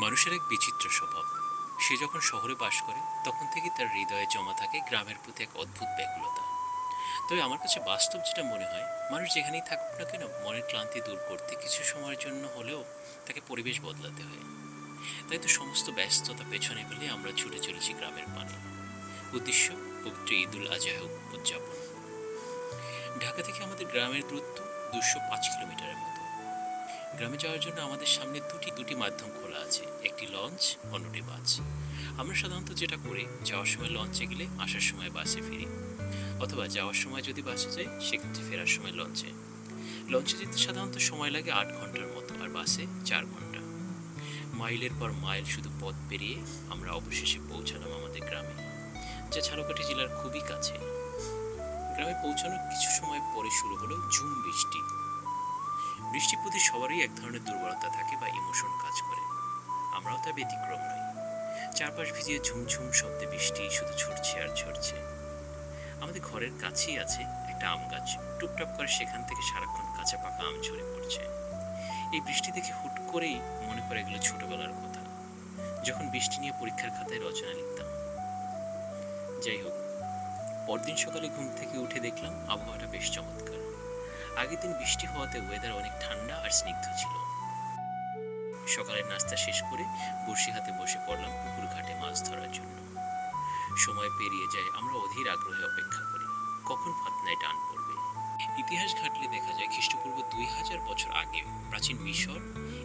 মানুষের এক বিচিত্র স্বভাব। সে যখন শহরে বাস করে তখন থেকেই তার হৃদয়ে জমা থাকে গ্রামের প্রতি এক অদ্ভুত ব্যাকুলতা। তবে আমার কাছে বাস্তব যেটা মনে হয়, মানুষ যেখানেই থাকুক না কেন মনের ক্লান্তি দূর করতে কিছু সময়ের জন্য হলেও তাকে পরিবেশ বদলাতে হয়। তাই তো সমস্ত ব্যস্ততা পেছনে ফেলে আমরা ছুটে চলেছি গ্রামের পানে। উদ্দেশ্য পবিত্র ঈদুল আজহা উদযাপন। ঢাকা থেকে আমাদের গ্রামের দূরত্ব 205 কিলোমিটারের মতো। গ্রামে যাওয়ার জন্য আমাদের সামনে দুটি মাধ্যম খোলা আছে, একটি লঞ্চ, অন্যটি বাস। আমরা সাধারণত যেটা করি, যাওয়ার সময় লঞ্চে গেলে আসার সময় বাসে ফিরি, অথবা যাওয়ার সময় যদি বাসে যাই সেক্ষেত্রে ফেরার সময় লঞ্চে। লঞ্চে যেতে সাধারণত সময় লাগে 8 ঘন্টার মতো, আর বাসে 4 ঘন্টা। মাইলের পর মাইল শুধু পথ পেরিয়ে আমরা অবশেষে পৌঁছালাম আমাদের গ্রামে, যা ঝালকাঠি জেলার খুবই কাছে। গ্রামে পৌঁছানোর কিছু সময় পরে শুরু হলো ঝুম বৃষ্টি। বৃষ্টির প্রতি সবারই এক ধরনের দুর্বলতা থাকে বা ইমোশন কাজ করে। আমরাও তা ব্যতিক্রম নই। চারপাশ ভিজিয়ে ঝুমঝুম শব্দে বৃষ্টি শুধু ছুটছে আর ঝরছে। আমাদের ঘরের কাছেই আছে একটা আম গাছ। টুপটাপ করে সেখান থেকে সারাক্ষণ কাঁচা পাকা আম ঝরে পড়ছে। এই বৃষ্টি দেখে হুট করেই মনে পড়ে গেল ছোটবেলার কথা, যখন বৃষ্টি নিয়ে পরীক্ষার খাতায় রচনা লিখতাম। যাই হোক, পরদিন সকালে ঘুম থেকে উঠে দেখলাম আবহাওয়াটা বেশ চমৎকার। আগের দিন বৃষ্টি হওয়াতে ওয়েদার অনেক ঠান্ডা আর স্নিগ্ধ ছিল। সকালের নাস্তা শেষ করে বড়শি হাতে বসে পড়লাম পুকুর ঘাটে মাছ ধরার জন্য। সময় পেরিয়ে যায়, আমরা অধীর আগ্রহে অপেক্ষা করি কখন ফাতনায় টান পড়বে। ইতিহাস ঘাটলে দেখা যায় খ্রিস্টপূর্ব 2000 বছর আগে প্রাচীন মিশর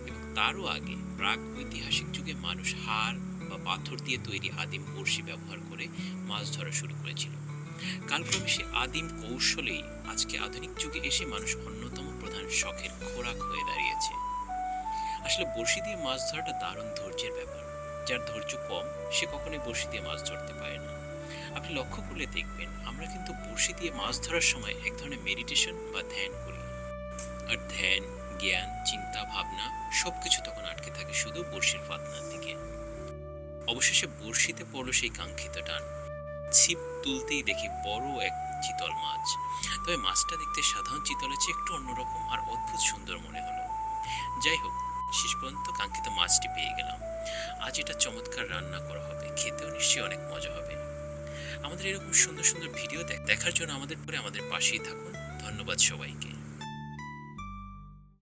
এবং তারও আগে প্রাক ঐতিহাসিক যুগে মানুষ হাড় বা পাথর দিয়ে তৈরি আদিম বড়শি ব্যবহার করে মাছ ধরা শুরু করেছিল। কালক্রমে সে আদিম কৌশলেই আজকে আধুনিক যুগে এসে মানুষ অন্যতম প্রধান শখের খোরাক হয়ে দাঁড়িয়েছে। আসলে বড়শি দিয়ে মাছ ধরাটা দারুণ ধৈর্যের ব্যাপার। যার ধৈর্য কম সে কখনোই বড়শি দিয়ে মাছ ধরতে পারে না। আপনি লক্ষ্য করলে দেখবেন আমরা কিন্তু বড়শি দিয়ে মাছ ধরার সময় এক ধরনের মেডিটেশন বা ধ্যান করি। আর ধ্যান, জ্ঞান, চিন্তা, ভাবনা সবকিছু তখন আটকে থাকে শুধু বড়শির ফাতনার দিকে। অবশেষে বড়শিতে পড়লো সেই কাঙ্ক্ষিত টান। ছিপ তুলতেই দেখি বড় এক চিতল মাছ। তবে মাছটা দেখতে সাধারণ চিতলের চেয়ে একটু অন্যরকম আর অদ্ভুত সুন্দর মনে হলো। যাই হোক, শেষ পর্যন্ত কাঙ্ক্ষিত মাছটি পেয়ে গেলাম। আজ এটা চমৎকার রান্না করা হবে, খেতেও নিশ্চয়ই অনেক মজা হবে। আমাদের এরকম সুন্দর সুন্দর ভিডিও দেখার জন্য আমাদের পাশেই থাকুন। ধন্যবাদ সবাইকে।